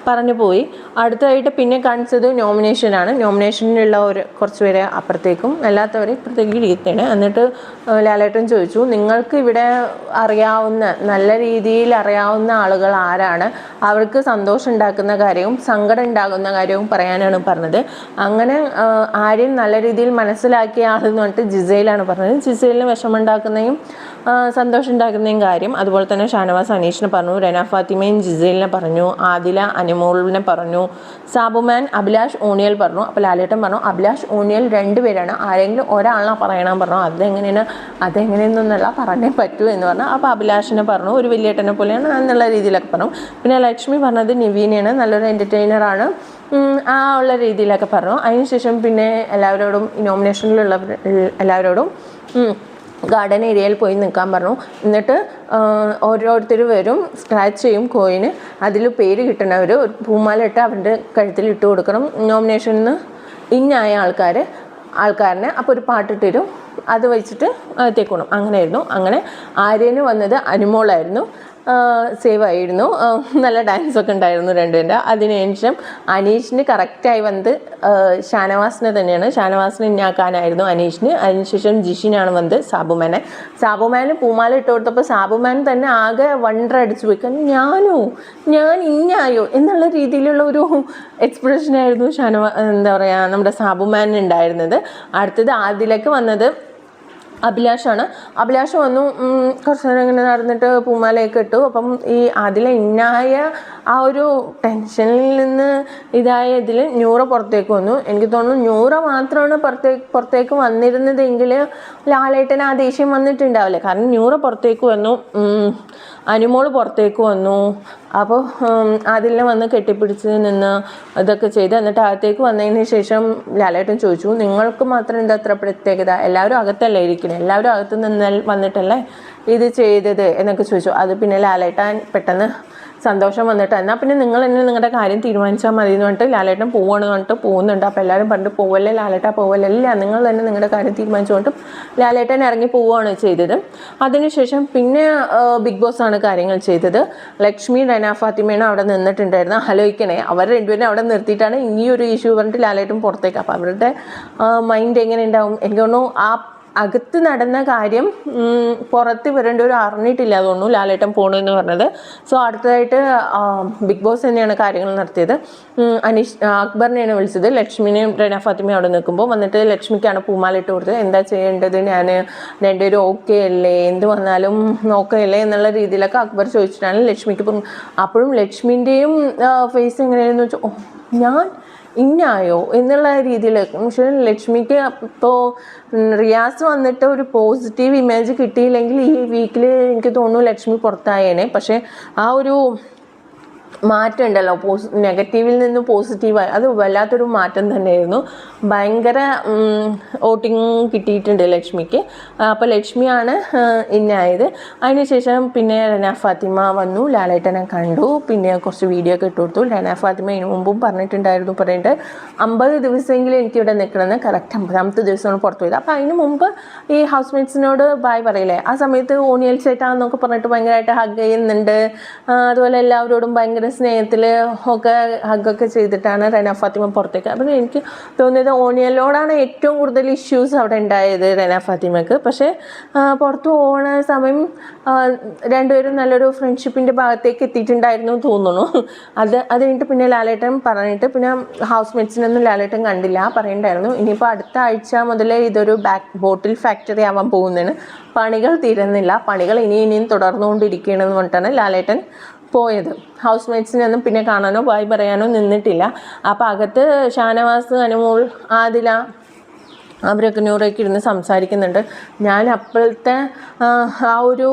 പറഞ്ഞു പോയി. അടുത്തതായിട്ട് പിന്നെ കാണിച്ചത് നോമിനേഷനാണ്. നോമിനേഷനിലുള്ള കുറച്ച് പേരെ അപ്പുറത്തേക്കും അല്ലാത്തവരെ ഇപ്പുറത്തേക്ക് ഇരിക്കുകയാണ്. എന്നിട്ട് ലാലേട്ടൻ ചോദിച്ചു, നിങ്ങൾക്ക് ഇവിടെ അറിയാവുന്ന നല്ല രീതിയിൽ അറിയാവുന്ന ആളുകൾ ആരാണ്, അവർക്ക് സന്തോഷം ഉണ്ടാക്കുന്ന കാര്യവും സങ്കടം ഉണ്ടാകുന്ന കാര്യവും പറയാനാണ് പറഞ്ഞത്. അങ്ങനെ ആര്യൻ നല്ല രീതിയിൽ മനസ്സിലാക്കിയ ആളെന്ന് പറഞ്ഞിട്ട് ജിസയിലാണ് പറഞ്ഞത്. ജിസയിലിന് വിഷമമുണ്ടാക്കുന്നതും സന്തോഷം ഉണ്ടാക്കുന്നതും കാര്യം. അതുപോലെ തന്നെ ഷാനവാസ് അനീഷിനെ പറഞ്ഞു, റെന ഫാത്തിമയും ജിസയിലിനെ പറഞ്ഞു, ആദില അനുമോളിനെ പറഞ്ഞു, സാബുമാൻ അഭിലാഷ് ഓണിയൽ പറഞ്ഞു. അപ്പോൾ ലാലേട്ടൻ പറഞ്ഞു അഭിലാഷ് ഓണിയൽ 2 പേരാണ്, ആരെങ്കിലും ഒരാളെ പറയണം പറഞ്ഞു. അതെങ്ങനെയെന്നൊന്നല്ല പറഞ്ഞേ പറ്റൂ എന്ന് പറഞ്ഞു. അപ്പോൾ അഭിലാഷിനെ പറഞ്ഞു ഒരു വലിയേട്ടനെ പോലെയാണ് എന്നുള്ള രീതിയിലൊക്കെ പറഞ്ഞു. പിന്നെ ലക്ഷ്മി പറഞ്ഞത് നിവീനയാണ്, നല്ലൊരു എൻ്റർടൈനറാണ് ആ ഉള്ള രീതിയിലൊക്കെ പറഞ്ഞു. അതിനുശേഷം പിന്നെ എല്ലാവരോടും നോമിനേഷനിലുള്ള എല്ലാവരോടും ഗാർഡൻ ഏരിയയിൽ പോയി നിൽക്കാൻ പറഞ്ഞു. എന്നിട്ട് ഓരോരുത്തർ വരും, സ്ക്രാച്ച് ചെയ്യും കോയിന്. അതിൽ പേര് കിട്ടുന്നവർ ഒരു പൂമാല ഇട്ട് അവരുടെ കഴുത്തിൽ ഇട്ട് കൊടുക്കണം. നോമിനേഷനിൽ നിന്ന് ഇന്നായ ആൾക്കാരനെ അപ്പോൾ ഒരു പാട്ടിട്ടിരും, അത് വെച്ചിട്ട് അകത്തേക്ക് പോകണം. അങ്ങനെയായിരുന്നു. അങ്ങനെ ആര്യന് വന്നത് അനുമോളായിരുന്നു. സേവ് ആയിരുന്നു. നല്ല ഡാൻസൊക്കെ ഉണ്ടായിരുന്നു രണ്ടുപേരുടെ. അതിനുശേഷം അനീഷിന് കറക്റ്റായി വന്നത് ഷാനവാസിനെ തന്നെയാണ്. ഷാനവാസിനെ ഇന്നാക്കാനായിരുന്നു അനീഷിന്. അതിനുശേഷം ജിഷിനാണ് വന്നത് സാബുമാന് പൂമാല ഇട്ട് കൊടുത്തപ്പോൾ സാബുമാൻ തന്നെ ആകെ വണ്ടർ അടിച്ചു പോയി. കാരണം ഞാൻ ഇന്നായോ എന്നുള്ള രീതിയിലുള്ള ഒരു എക്സ്പ്രഷനായിരുന്നു എന്താ പറയുക നമ്മുടെ സാബുമാൻ ഉണ്ടായിരുന്നത്. അടുത്തത് ആദിലേക്ക് വന്നത് അഭിലാഷ് വന്നു. കുറച്ച് നേരം ഇങ്ങനെ നടന്നിട്ട് പൂമാലയൊക്കെ ഇട്ടു. അപ്പം ഈ അതിലെ ഇന്നായ ആ ഒരു ടെൻഷനിൽ നിന്ന് ഇതിൽ നൂറ പുറത്തേക്ക് വന്നു. എനിക്ക് തോന്നുന്നു നൂറ മാത്രമാണ് പുറത്തേക്ക് വന്നിരുന്നതെങ്കിൽ ലാലേട്ടൻ ആ ദേഷ്യം വന്നിട്ടുണ്ടാവില്ല. കാരണം നൂറ പുറത്തേക്ക് വന്നു, അനുമോൾ പുറത്തേക്ക് വന്നു. അപ്പോൾ അതിലെ വന്ന് കെട്ടിപ്പിടിച്ച് നിന്ന് ഇതൊക്കെ ചെയ്ത് എന്നിട്ട് അകത്തേക്ക് വന്നതിന് ശേഷം ലാലേട്ടൻ ചോദിച്ചു, നിങ്ങൾക്ക് മാത്രം എന്താ അത്ര പ്രത്യേകത, എല്ലാവരും അകത്തല്ലേ ഇരിക്കണേ, എല്ലാവരും അകത്ത് നിന്ന് വന്നിട്ടല്ലേ ഇത് ചെയ്തത് എന്നൊക്കെ ചോദിച്ചു. അത് പിന്നെ ലാലേട്ടൻ പെട്ടെന്ന് സന്തോഷം വന്നിട്ട് എന്നാൽ പിന്നെ നിങ്ങൾ തന്നെ നിങ്ങളുടെ കാര്യം തീരുമാനിച്ചാൽ മതി എന്ന് പറഞ്ഞിട്ട് ലാലേട്ടൻ പോവാണ് പറഞ്ഞിട്ട് പോകുന്നുണ്ട്. അപ്പോൾ എല്ലാവരും പറഞ്ഞിട്ട് പോവല്ലേ ലാലേട്ട പോവല്ലേ, ഇല്ല നിങ്ങൾ തന്നെ നിങ്ങളുടെ കാര്യം തീരുമാനിച്ചുകൊണ്ട് ലാലേട്ടൻ ഇറങ്ങി പോവുകയാണ് ചെയ്തത്. അതിനുശേഷം പിന്നെ ബിഗ് ബോസ് ആണ് കാര്യങ്ങൾ ചെയ്തത്. ലക്ഷ്മി റെന ഫാത്തിമയാണ് അവിടെ നിന്നിട്ടുണ്ടായിരുന്നു. ആലോചിക്കണേ, അവർ രണ്ടുപേരും അവിടെ നിർത്തിയിട്ടാണ് ഈ ഒരു ഇഷ്യൂ പറഞ്ഞിട്ട് ലാലേട്ടൻ പുറത്തേക്ക്. അപ്പോൾ അവരുടെ മൈൻഡ് എങ്ങനെ ഉണ്ടാവും? എനിക്ക് തോന്നുന്നു ആ അകത്ത് നടന്ന കാര്യം പുറത്ത് വരേണ്ട ഒരു അറിഞ്ഞിട്ടില്ല തോന്നുന്നു ലാലേട്ടൻ പോകണമെന്ന് പറഞ്ഞത്. സോ അടുത്തതായിട്ട് ബിഗ് ബോസ് തന്നെയാണ് കാര്യങ്ങൾ നടത്തിയത്. അക്ബറിനെയാണ് വിളിച്ചത്. ലക്ഷ്മിനെയും റെന ഫാത്തിമയും അവിടെ നിൽക്കുമ്പോൾ വന്നിട്ട് ലക്ഷ്മിക്കാണ് പൂമാല ഇട്ട് കൊടുത്തത്. എന്താ ചെയ്യേണ്ടത്, ഞാൻ രണ്ടുപേരും ഓക്കെ അല്ലേ, എന്ത് വന്നാലും ഓക്കെ അല്ലേ എന്നുള്ള രീതിയിലൊക്കെ അക്ബർ ചോദിച്ചിട്ടാണ് ലക്ഷ്മിക്ക്. അപ്പോഴും ലക്ഷ്മിൻ്റെയും ഫേസ് എങ്ങനെയാണെന്ന് വെച്ചാൽ ഞാൻ ഇന്നായോ എന്നുള്ള രീതിയിൽ. പക്ഷേ ലക്ഷ്മിക്ക് ഇപ്പോൾ റിയാസ് വന്നിട്ട് ഒരു പോസിറ്റീവ് ഇമേജ് കിട്ടിയില്ലെങ്കിൽ ഈ വീക്കിൽ എനിക്ക് തോന്നുന്നു ലക്ഷ്മി പുറത്തായേനെ. പക്ഷേ ആ ഒരു മാറ്റം ഉണ്ടല്ലോ, നെഗറ്റീവിൽ നിന്ന് പോസിറ്റീവായി, അത് വല്ലാത്തൊരു മാറ്റം തന്നെയായിരുന്നു. ഭയങ്കര വോട്ടിങ് കിട്ടിയിട്ടുണ്ട് ലക്ഷ്മിക്ക്. അപ്പോൾ ലക്ഷ്മിയാണ് ഇന്നായത്. അതിനുശേഷം പിന്നെ റെന ഫാത്തിമ വന്നു, ലാലേട്ടനെ കണ്ടു, പിന്നെ കുറച്ച് വീഡിയോ ഒക്കെ ഇട്ട് കൊടുത്തു. റെന ഫാത്തിമ ഇതിനു മുമ്പും പറഞ്ഞിട്ടുണ്ടായിരുന്നു, 50 ദിവസമെങ്കിലും എനിക്കിവിടെ നിൽക്കണമെന്ന്. കറക്റ്റ് 50ാമത്തെ ദിവസമാണ് പുറത്തു പോയത്. അപ്പോൾ അതിന് മുമ്പ് ഈ ഹൗസ് മേറ്റ്സിനോട് ബായ് പറയില്ലേ, ആ സമയത്ത് ഓണിയൽ ചേട്ടാന്നൊക്കെ പറഞ്ഞിട്ട് ഭയങ്കരമായിട്ട് ഹഗ് ചെയ്യുന്നുണ്ട്. അതുപോലെ എല്ലാവരോടും ഭയങ്കര ഭയങ്കര സ്നേഹത്തിൽ ഒക്കെ ഹഗ്ഗൊക്കെ ചെയ്തിട്ടാണ് റെന ഫാത്തിമ പുറത്തേക്ക്. അപ്പം എനിക്ക് തോന്നിയത് ഓണിയലിനോടാണ് ഏറ്റവും കൂടുതൽ ഇഷ്യൂസ് അവിടെ ഉണ്ടായത് റെന ഫാത്തിമക്ക്. പക്ഷേ പുറത്ത് പോകുന്ന സമയം രണ്ടുപേരും നല്ലൊരു ഫ്രണ്ട്ഷിപ്പിൻ്റെ ഭാഗത്തേക്ക് എത്തിയിട്ടുണ്ടായിരുന്നു തോന്നുന്നു. അത് കഴിഞ്ഞിട്ട് പിന്നെ ലാലേട്ടൻ പറഞ്ഞിട്ട് പിന്നെ ഹൗസ് മേറ്റ്സിനൊന്നും ലാലേട്ടൻ കണ്ടില്ല, പറയണ്ടായിരുന്നു ഇനിയിപ്പോൾ അടുത്ത ആഴ്ച മുതൽ ഇതൊരു ബോട്ടിൽ ഫാക്ടറി ആവാൻ പോകുന്നതാണ്, പണികൾ തീരുന്നില്ല, പണികൾ ഇനിയും തുടർന്നുകൊണ്ടിരിക്കുകയാണെന്ന് പറഞ്ഞിട്ടാണ് ലാലേട്ടൻ പോയത്. ഹൗസ് മേറ്റ്സിനൊന്നും പിന്നെ കാണാനോ ബായ് പറയാനോ നിന്നിട്ടില്ല. അപ്പോൾ അകത്ത് ഷാനവാസ്, അനുമോൾ, ആദില അവരൊക്കെ നൂറൊക്കെ ഇരുന്ന് സംസാരിക്കുന്നുണ്ട്. ഞാൻ അപ്പോഴത്തെ ആ ഒരു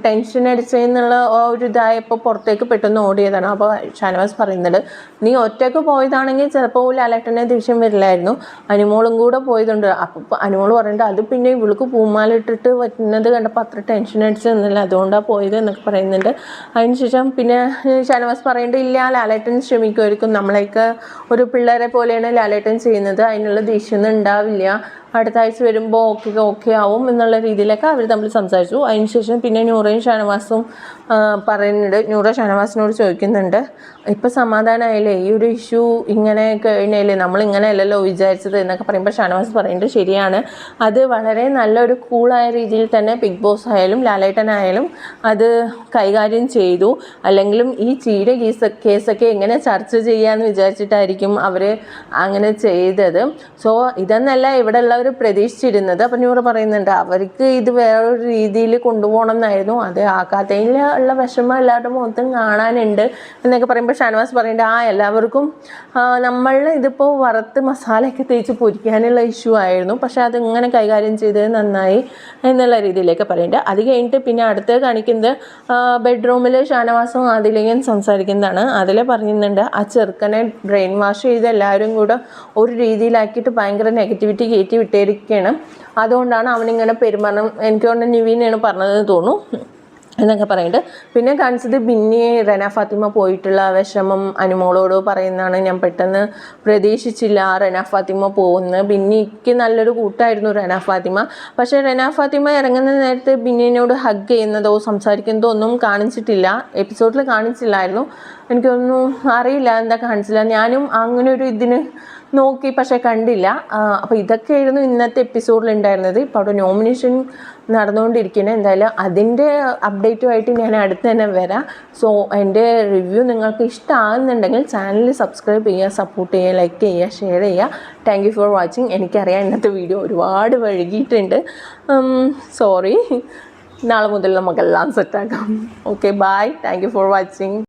ടെൻഷൻ അടിച്ചെന്നുള്ള ആ ഒരു ഇതായപ്പോൾ പുറത്തേക്ക് പെട്ടെന്ന് ഓടിയതാണ്. അപ്പോൾ ഷാനവാസ് പറയുന്നുണ്ട്, നീ ഒറ്റയ്ക്ക് പോയതാണെങ്കിൽ ചിലപ്പോൾ ലാലേട്ടനെ ദേഷ്യം വരില്ലായിരുന്നു, അനുമോളും കൂടെ പോയതുണ്ട്. അപ്പോൾ അനുമോൾ പറയുന്നുണ്ട്, അത് പിന്നെ ഇവൾക്ക് പൂമാലിട്ടിട്ട് പറ്റുന്നത് കണ്ടപ്പോൾ അത്ര ടെൻഷൻ അടിച്ചെന്നില്ല, അതുകൊണ്ടാണ് പോയത് എന്നൊക്കെ പറയുന്നുണ്ട്. അതിനുശേഷം പിന്നെ ഷാനവാസ് പറയുന്നുണ്ട്, ഇല്ല ലാലേട്ടൻ ശ്രമിക്കുമായിരിക്കും, നമ്മളെയൊക്കെ ഒരു പിള്ളേരെ പോലെയാണ് ലാലേട്ടൻ ചെയ്യുന്നത്, അതിനുള്ള ദേഷ്യമൊന്നും ഉണ്ടാവില്ല, അടുത്ത ആഴ്ച വരുമ്പോൾ ഓക്കെ ആവും എന്നുള്ള രീതിയിലൊക്കെ അവർ തമ്മിൽ സംസാരിച്ചു. അതിനുശേഷം പിന്നെ നൂറയും ഷാനവാസും പറയുന്നുണ്ട്, നൂറ ഷാനവാസിനോട് ചോദിക്കുന്നുണ്ട്, ഇപ്പം സമാധാനമായില്ലേ, ഈ ഒരു ഇഷ്യൂ ഇങ്ങനെ കഴിഞ്ഞാലേ, നമ്മളിങ്ങനെയല്ലല്ലോ വിചാരിച്ചത് എന്നൊക്കെ പറയുമ്പോൾ ഷാനവാസ് പറയുന്നുണ്ട്, ശരിയാണ്, അത് വളരെ നല്ലൊരു കൂളായ രീതിയിൽ തന്നെ ബിഗ് ബോസ് ആയാലും ലാലേട്ടനായാലും അത് കൈകാര്യം ചെയ്തു. അല്ലെങ്കിലും ഈ ചീര കേസൊക്കെ എങ്ങനെ ചർച്ച ചെയ്യാമെന്ന് വിചാരിച്ചിട്ടായിരിക്കും അവർ അങ്ങനെ ചെയ്തത്. സോ ഇതെന്നല്ല ഇവിടെ ഉള്ളവർ പ്രതീക്ഷിച്ചിരുന്നത്. അപ്പം നൂറ് പറയുന്നുണ്ട്, അവർക്ക് ഇത് വേറൊരു രീതിയിൽ കൊണ്ടുപോകണം എന്നായിരുന്നു, അത് ആക്കാത്തതിൽ ഉള്ള വിഷമം എല്ലാവരുടെ മുഖത്തും കാണാനുണ്ട് എന്നൊക്കെ പറയുമ്പോൾ ഷാനവാസ് പറയുന്നുണ്ട്, എല്ലാവർക്കും ഇതിപ്പോൾ വറുത്ത് മസാലയൊക്കെ തേച്ച് പൊരിക്കാനുള്ള ഇഷ്യൂ ആയിരുന്നു, പക്ഷേ അതിങ്ങനെ കൈകാര്യം ചെയ്തത് നന്നായി എന്നുള്ള രീതിയിലേക്ക് പറയുന്നുണ്ട്. അത് കഴിഞ്ഞിട്ട് പിന്നെ അടുത്ത് കാണിക്കുന്നത് ബെഡ്റൂമിൽ ഷാനവാസും ആദിലയും സംസാരിക്കുന്നതാണ്. അതിൽ പറയുന്നുണ്ട്, ആ ചെറുക്കനെ ബ്രെയിൻ വാഷ് ചെയ്ത് എല്ലാവരും കൂടെ ഒരു രീതിയിലാക്കിയിട്ട് ഭയങ്കര നെഗറ്റിവിറ്റി കയറ്റി വിട്ടേരിക്കുകയാണ്, അതുകൊണ്ടാണ് അവനിങ്ങനെ പെരുമാറണം, എനിക്ക് തോന്നുന്നു നിവീനാണ് പറഞ്ഞതെന്ന് തോന്നുന്നു എന്നൊക്കെ പറയുന്നുണ്ട്. പിന്നെ കാണിച്ചത് ബിന്നി റെന ഫാത്തിമ പോയിട്ടുള്ള വിഷമം അനുമോളോട് പറയുന്നതാണ്, ഞാൻ പെട്ടെന്ന് പ്രതീക്ഷിച്ചില്ല റെന ഫാത്തിമ പോകുന്നത്, ബിന്നിക്ക് നല്ലൊരു കൂട്ടായിരുന്നു റെന ഫാത്തിമ, പക്ഷേ റെന ഫാത്തിമ ഇറങ്ങുന്ന നേരത്ത് ബിന്നിനോട് ഹഗ് ചെയ്യുന്നതോ സംസാരിക്കുന്നതോ ഒന്നും കാണിച്ചിട്ടില്ല, എപ്പിസോഡിൽ കാണിച്ചില്ലായിരുന്നു, എനിക്കൊന്നും അറിയില്ല എന്താ കാണിച്ചില്ല, ഞാനും അങ്ങനെ ഒരു ഇതിന് നോക്കി പക്ഷേ കണ്ടില്ല. അപ്പോൾ ഇതൊക്കെയായിരുന്നു ഇന്നത്തെ എപ്പിസോഡിൽ ഉണ്ടായിരുന്നത്. ഇപ്പോൾ അവിടെ നോമിനേഷൻ നടന്നുകൊണ്ടിരിക്കുന്നത്, എന്തായാലും അതിൻ്റെ അപ്ഡേറ്റുമായിട്ട് ഞാൻ അടുത്ത് തന്നെ വരാം. സോ എൻ്റെ റിവ്യൂ നിങ്ങൾക്ക് ഇഷ്ടമാകുന്നുണ്ടെങ്കിൽ ചാനൽ സബ്സ്ക്രൈബ് ചെയ്യുക, സപ്പോർട്ട് ചെയ്യുക, ലൈക്ക് ചെയ്യുക, ഷെയർ ചെയ്യുക. Thank you for watching. എനിക്കറിയാം ഇന്നത്തെ വീഡിയോ ഒരുപാട് വൈകിയിട്ടുണ്ട്, സോറി. നാളെ മുതൽ നമുക്കെല്ലാം സെറ്റാക്കാം. Okay, bye. Thank you for watching.